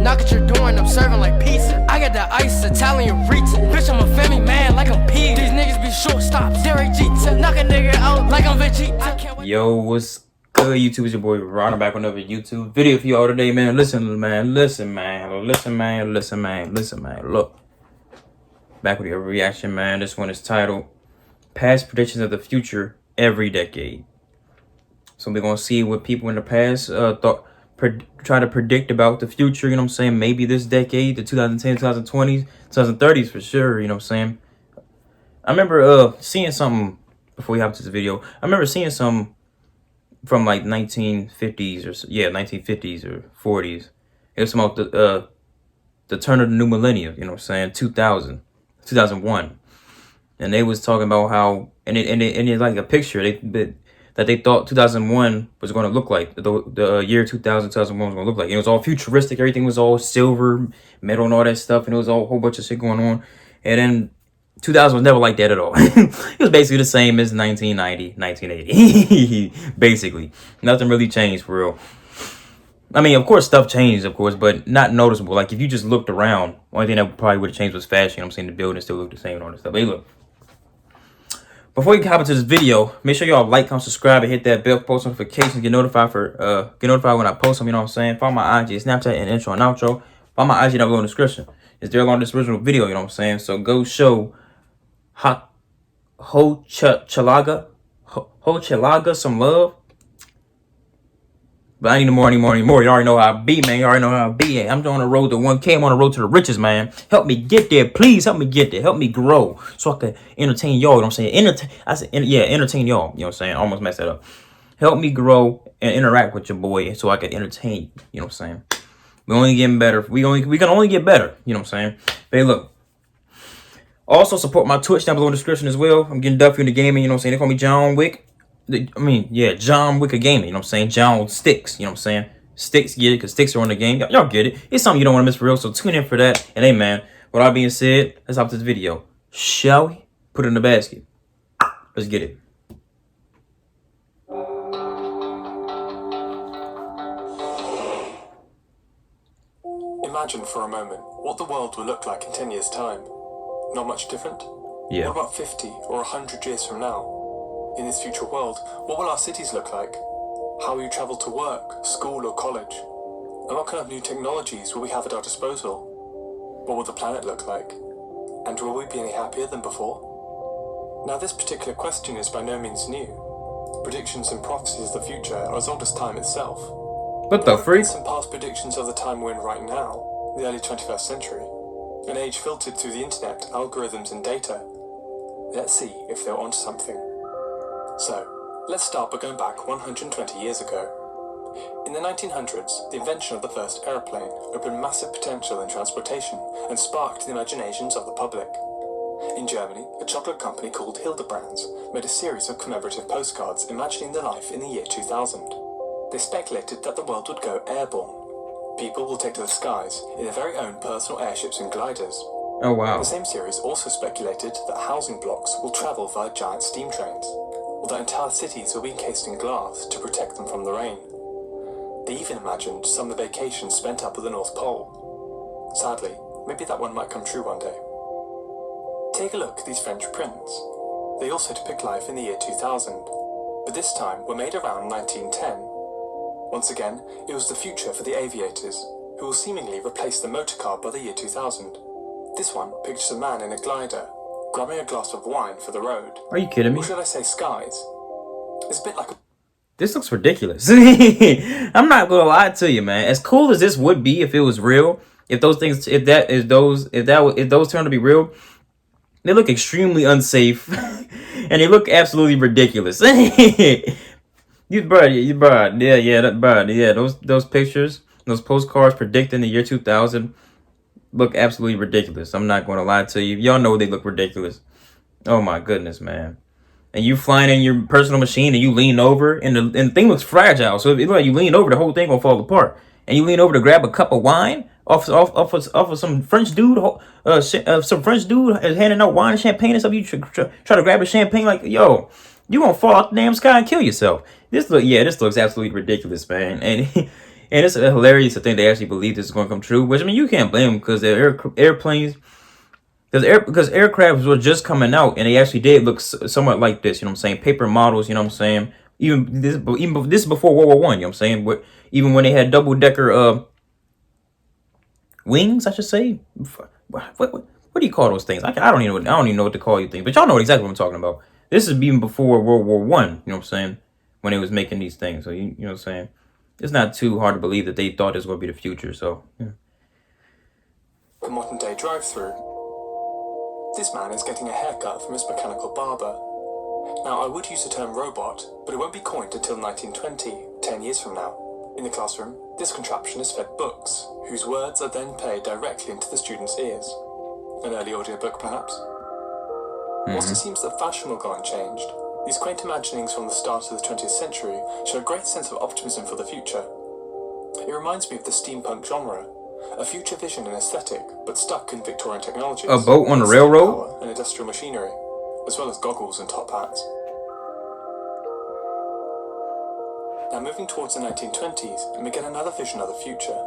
knock at your door and I'm serving like pizza. I got that ice, Italian Rita. Bitch, I'm a family man like I'm P. These niggas be shortstops, Derek Jeter. Knock a nigga out like I'm Vegeta. Yo, what's good, YouTube? It's your boy Ron. I'm back with another YouTube video for y'all today, man. Listen, man. Look. Back with your reaction, man. This one is titled Past Predictions of the Future Every Decade. So we're gonna see what people in the past try to predict about the future, you know what I'm saying? Maybe this decade, the 2010s, 2020s, 2030s for sure, you know what I'm saying? I remember seeing something before we hop to this video. I remember seeing some from like 1950s or 1950s or 40s. It was about the turn of the new millennium, you know what I'm saying? 2001. And they was talking about how and it like a picture that they thought 2001 was going to look like, the year 2001 was going to look like. It was all futuristic. Everything was all silver, metal, and all that stuff. And it was all a whole bunch of shit going on. And then 2000 was never like that at all. It was basically the same as 1990, 1980. Basically. Nothing really changed for real. I mean, of course, stuff changed, of course, but not noticeable. Like, if you just looked around, only thing that probably would have changed was fashion. You know what I'm saying? The building still looked the same and all that stuff. But hey, look. Before you hop into this video, make sure y'all like, comment, subscribe, and hit that bell for post notifications. Get notified when I post them, you know what I'm saying? Follow my IG, Snapchat, and intro and outro. Follow my IG down below in the description. It's there along this original video, you know what I'm saying? So go show Hochelaga some love. But I need more. You already know how I be, man. You already know how I be. I'm on the road to 1K. I'm on the road to the riches, man. Help me get there. Please help me get there. Help me grow so I can entertain y'all. You know what I'm saying? Entertain y'all. You know what I'm saying? I almost messed that up. Help me grow and interact with your boy so I can entertain. You know what I'm saying? We're only getting better. We can only get better. You know what I'm saying? But hey, look. Also support my Twitch down below in the description as well. I'm getting Duffy in the gaming. You know what I'm saying? They call me John Wick. John Wick of gaming, you know what I'm saying? John Sticks, you know what I'm saying? Sticks, get it, because sticks are on the game. Y'all get it. It's something you don't want to miss for real, so tune in for that. And hey, man, with all being said, let's hop to this video. Shall we? Put it in the basket. Let's get it. Imagine for a moment what the world will look like in 10 years' time. Not much different? Yeah. What about 50 or 100 years from now? In this future world, what will our cities look like? How will you travel to work, school or college? And what kind of new technologies will we have at our disposal? What will the planet look like? And will we be any happier than before? Now this particular question is by no means new. Predictions and prophecies of the future are as old as time itself. What the freak? Some past predictions of the time we're in right now, the early 21st century, an age filtered through the internet, algorithms and data. Let's see if they're onto something. So, let's start by going back 120 years ago. In the 1900s, the invention of the first aeroplane opened massive potential in transportation and sparked the imaginations of the public. In Germany, a chocolate company called Hildebrands made a series of commemorative postcards imagining their life in the year 2000. They speculated that the world would go airborne. People will take to the skies in their very own personal airships and gliders. Oh, wow. The same series also speculated that housing blocks will travel via giant steam trains, or that entire cities will be encased in glass to protect them from the rain. They even imagined some of the vacations spent up at the North Pole. Sadly, maybe that one might come true one day. Take a look at these French prints. They also depict life in the year 2000, but this time were made around 1910. Once again, it was the future for the aviators, who will seemingly replace the motorcar by the year 2000. This one pictures a man in a glider, grabbing a glass of wine for the road. Are you kidding me? Or should I say skies? It's a bit like a... This looks ridiculous. I'm not gonna lie to you, man. As cool as this would be if it was real, if those turned to be real, they look extremely unsafe and they look absolutely ridiculous. Those pictures, those postcards predicting the year 2000 look absolutely ridiculous. I'm not going to lie to you. Y'all know they look ridiculous. Oh my goodness, man. And you flying in your personal machine and you lean over and the thing looks fragile. So if like you lean over, the whole thing will fall apart. And you lean over to grab a cup of wine off of some French dude. Some French dude is handing out wine and champagne and stuff. You try to grab a champagne like, yo, you gonna fall out the damn sky and kill yourself. This looks absolutely ridiculous, man. And And it's hilarious to think they actually believe this is going to come true. Which, I mean, you can't blame them because they're airplanes. Because aircrafts were just coming out and they actually did look somewhat like this. You know what I'm saying? Paper models. You know what I'm saying? Even this is before World War I. You know what I'm saying? But even when they had double decker wings, I should say. What do you call those things? I don't even know what to call you things. But y'all know exactly what I'm talking about. This is even before World War I. You know what I'm saying? When they was making these things. So you know what I'm saying? It's not too hard to believe that they thought this would be the future. So yeah. A modern day drive-through. This man is getting a haircut from his mechanical barber. Now, I would use the term robot, but it won't be coined until 1920, 10 years from now. In the classroom, this contraption is fed books, whose words are then played directly into the students' ears. An early audiobook, perhaps? Whilst it seems that fashion will go unchanged, these quaint imaginings from the start of the 20th century show a great sense of optimism for the future. It reminds me of the steampunk genre, a future vision and aesthetic, but stuck in Victorian technologies. A boat on the railroad? And industrial machinery, as well as goggles and top hats. Now moving towards the 1920s, and we get another vision of the future.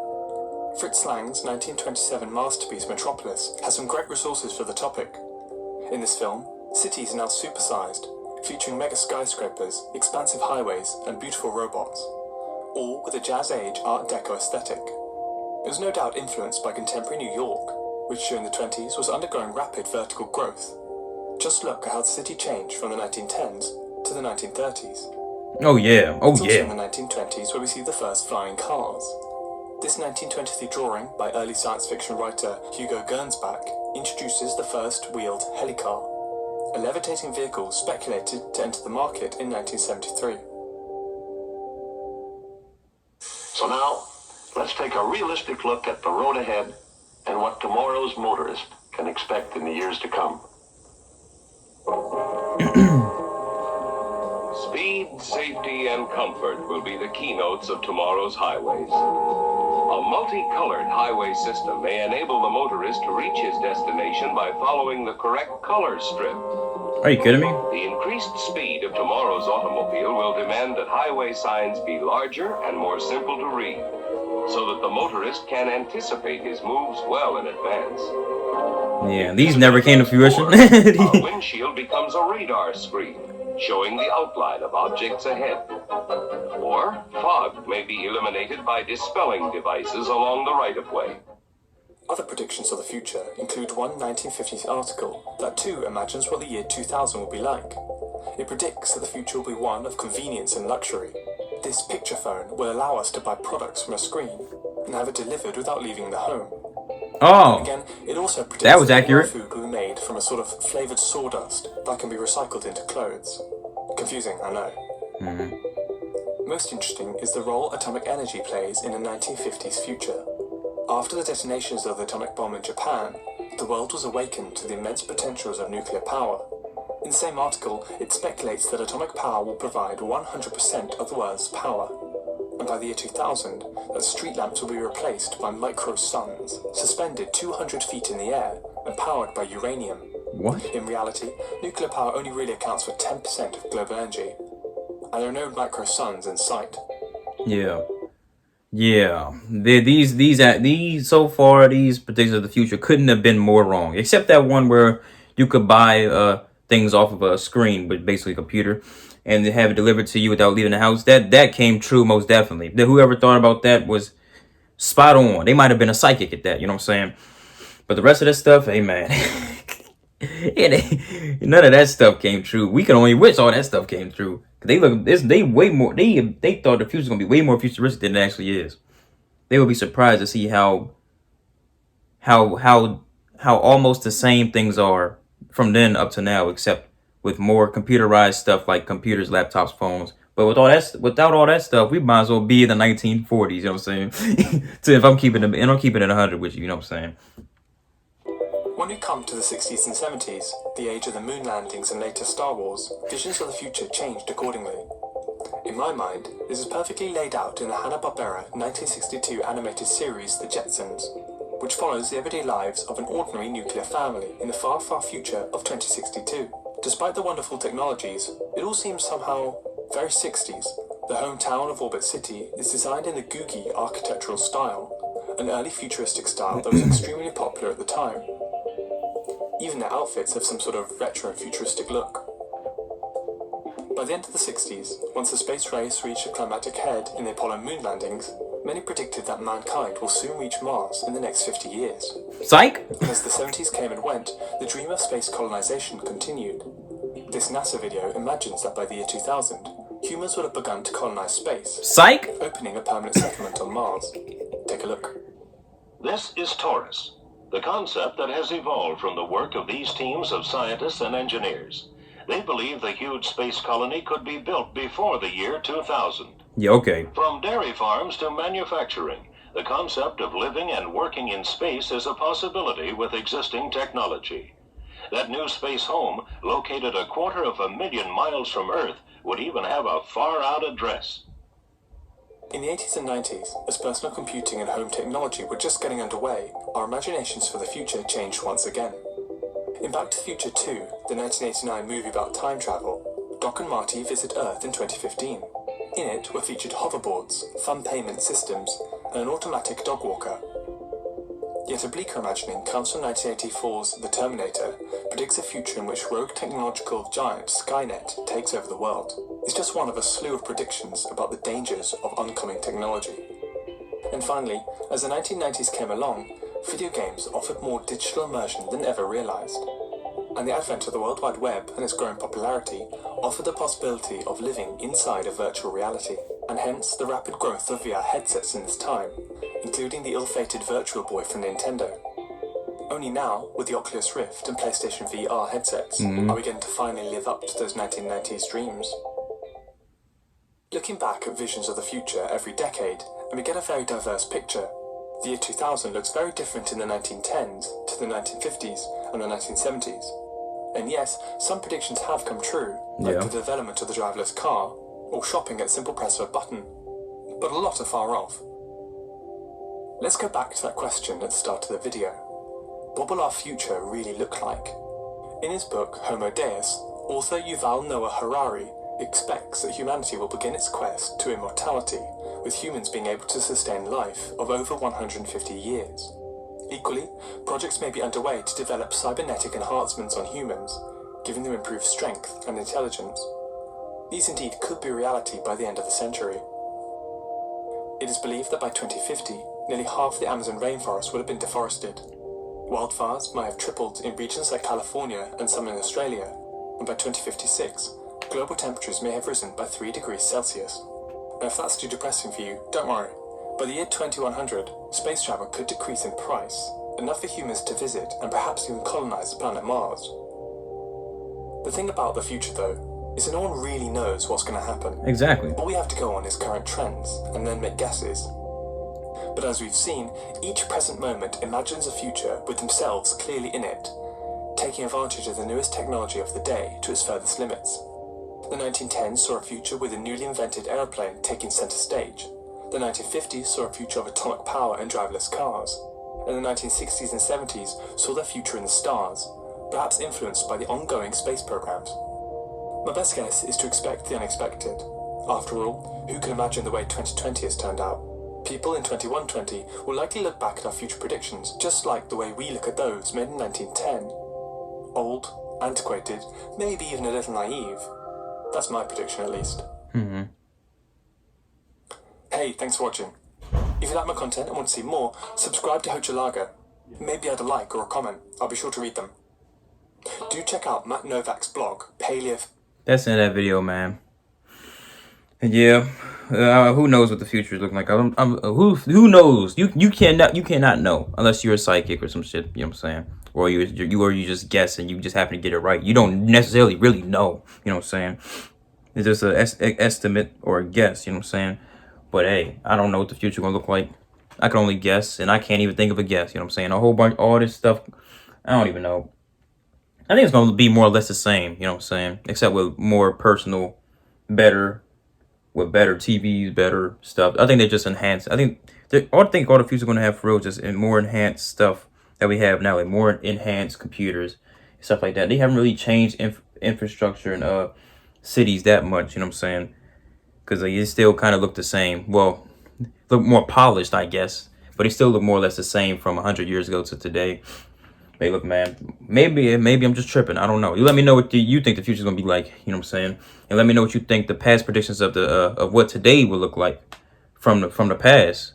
Fritz Lang's 1927 masterpiece Metropolis has some great resources for the topic. In this film, cities are now supersized, featuring mega skyscrapers, expansive highways, and beautiful robots, all with a Jazz-Age Art Deco aesthetic. It was no doubt influenced by contemporary New York, which during the 20s was undergoing rapid vertical growth. Just look at how the city changed from the 1910s to the 1930s. Oh yeah, It's also in the 1920s where we see the first flying cars. This 1923 drawing by early science fiction writer Hugo Gernsback introduces the first wheeled helicar, a levitating vehicle speculated to enter the market in 1973. So now, let's take a realistic look at the road ahead and what tomorrow's motorist can expect in the years to come. Speed, safety, and comfort will be the keynotes of tomorrow's highways. A multicolored highway system may enable the motorist to reach his destination by following the correct color strip. Are you kidding me? The increased speed of tomorrow's automobile will demand that highway signs be larger and more simple to read, so that the motorist can anticipate his moves well in advance. Yeah, these never came to fruition. A windshield becomes a radar screen, showing the outline of objects ahead. Or fog may be eliminated by dispelling devices along the right-of-way. Other predictions of the future include one 1950s article that too imagines what the year 2000 will be like. It predicts that the future will be one of convenience and luxury. This picture phone will allow us to buy products from a screen and have it delivered without leaving the home. Oh, Again, it also predicts that was accurate. food will be made from a sort of flavoured sawdust that can be recycled into clothes. Confusing, I know. Most interesting is the role atomic energy plays in a 1950s future. After the detonations of the atomic bomb in Japan, the world was awakened to the immense potentials of nuclear power. In the same article, it speculates that atomic power will provide 100% of the world's power. And by the year 2000, that street lamps will be replaced by micro-suns, suspended 200 feet in the air and powered by uranium. What? In reality, nuclear power only really accounts for 10% of global energy, and there are no micro-suns in sight. Yeah. These so far, these predictions of the future couldn't have been more wrong. Except that one where you could buy things off of a screen, but basically a computer, and have it delivered to you without leaving the house. That came true most definitely. Whoever thought about that was spot on. They might have been a psychic at that. You know what I'm saying? But the rest of that stuff, hey man, none of that stuff came true. We can only wish all that stuff came true. They thought the future's gonna be way more futuristic than it actually is. They would be surprised to see how almost the same things are from then up to now, except with more computerized stuff like computers, laptops, phones. But without all that stuff, we might as well be in the 1940s. You know what I'm saying? So if I'm keeping it 100 with you, you know what I'm saying? When we come to the 60s and 70s, the age of the moon landings and later Star Wars, visions of the future changed accordingly. In my mind, this is perfectly laid out in the Hanna-Barbera 1962 animated series The Jetsons, which follows the everyday lives of an ordinary nuclear family in the far, far future of 2062. Despite the wonderful technologies, it all seems somehow very 60s, The hometown of Orbit City is designed in the Googie architectural style, an early futuristic style that was extremely popular at the time. Even their outfits have some sort of retro-futuristic look. By the end of the 60s, once the space race reached a climactic head in the Apollo moon landings, many predicted that mankind will soon reach Mars in the next 50 years. Psych! As the 70s came and went, the dream of space colonization continued. This NASA video imagines that by the year 2000, humans would have begun to colonize space, Psych! opening a permanent settlement on Mars. Take a look. This is Taurus, the concept that has evolved from the work of these teams of scientists and engineers. They believe the huge space colony could be built before the year 2000. Yeah, okay. From dairy farms to manufacturing, the concept of living and working in space is a possibility with existing technology. That new space home, located 250,000 miles from Earth, would even have a far-out address. In the 80s and 90s, as personal computing and home technology were just getting underway, our imaginations for the future changed once again. In Back to the Future 2, the 1989 movie about time travel, Doc and Marty visit Earth in 2015. In it were featured hoverboards, fun payment systems, and an automatic dog walker. Yet a bleaker imagining comes from 1984's The Terminator, predicts a future in which rogue technological giant Skynet takes over the world. It's just one of a slew of predictions about the dangers of oncoming technology. And finally, as the 1990s came along, video games offered more digital immersion than ever realized. And the advent of the World Wide Web and its growing popularity offered the possibility of living inside a virtual reality, and hence the rapid growth of VR headsets in this time, including the ill-fated Virtual Boy from Nintendo. Only now, with the Oculus Rift and PlayStation VR headsets, are we going to finally live up to those 1990s dreams. Looking back at visions of the future every decade, and we get a very diverse picture. The year 2000 looks very different in the 1910s to the 1950s and the 1970s. And yes, some predictions have come true, like the development of the driverless car, or shopping at simple press of a button. But a lot are far off. Let's go back to that question at the start of the video. What will our future really look like? In his book, Homo Deus, author Yuval Noah Harari expects that humanity will begin its quest to immortality, with humans being able to sustain life of over 150 years. Equally, projects may be underway to develop cybernetic enhancements on humans, giving them improved strength and intelligence. These indeed could be reality by the end of the century. It is believed that by 2050, nearly half the Amazon rainforest will have been deforested. Wildfires might have tripled in regions like California and some in Australia, and by 2056, global temperatures may have risen by 3 degrees Celsius. And if that's too depressing for you, don't worry. By the year 2100, space travel could decrease in price, enough for humans to visit and perhaps even colonize the planet Mars. The thing about the future, though, is that no one really knows what's going to happen. Exactly. All we have to go on is current trends, and then make guesses. But as we've seen, each present moment imagines a future with themselves clearly in it, taking advantage of the newest technology of the day to its furthest limits. The 1910s saw a future with a newly invented aeroplane taking center stage. The 1950s saw a future of atomic power and driverless cars. And the 1960s and 70s saw their future in the stars, perhaps influenced by the ongoing space programs. My best guess is to expect the unexpected. After all, who can imagine the way 2020 has turned out? People in 2120 will likely look back at our future predictions just like the way we look at those made in 1910. Old, antiquated, maybe even a little naive. That's my prediction, at least. Hey, thanks for watching. If you like my content and want to see more, subscribe to Hochelaga. Maybe add a like or a comment. I'll be sure to read them. Do check out Matt Novak's blog, Paleo. That's in that video, man. And yeah, who knows what the future is looking like? Who knows? You cannot know unless you're a psychic or some shit. You know what I'm saying? Or you just guess and you just happen to get it right. You don't necessarily really know. You know what I'm saying? It's just an estimate or a guess. You know what I'm saying? But hey, I don't know what the future gonna look like. I can only guess, and I can't even think of a guess. You know what I'm saying? A whole bunch, all this stuff. I don't even know. I think it's gonna be more or less the same. You know what I'm saying? Except with more personal, better. With better TVs, better stuff. I think they just enhance. I think all the future going to have for real just more enhanced stuff that we have now, like more enhanced computers, stuff like that. They haven't really changed infrastructure in cities that much. You know what I'm saying? because they still kind of look the same. Well, look more polished, I guess, but they still look more or less the same from 100 years ago to today. Hey, look, man, maybe I'm just tripping. I don't know. You let me know what you think the future's gonna be like. You know what I'm saying? And let me know what you think the past predictions of the of what today will look like from the past.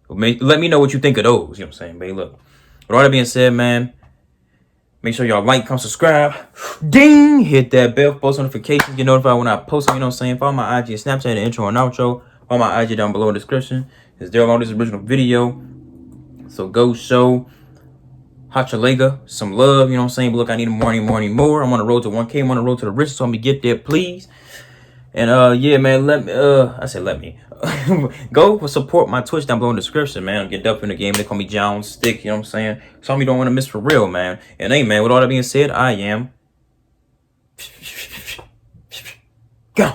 Let me know what you think of those. You know what I'm saying, babe? Look. With all that being said, man, make sure y'all like, comment, subscribe, ding, hit that bell for post notifications, get notified when I post them. You know what I'm saying? Follow my IG and Snapchat, the intro and outro. Follow my IG down below in the description. It's there along this original video. So go show Hachalega some love, you know what I'm saying? But look, I need more. I'm on the road to 1K. I'm on the road to the riches, so let me get there, please. And yeah, man, let me go support my Twitch down below in the description, man. Get up in the game. They call me John Stick, you know what I'm saying? Something you don't want to miss for real, man. And hey, man, with all that being said, I am go.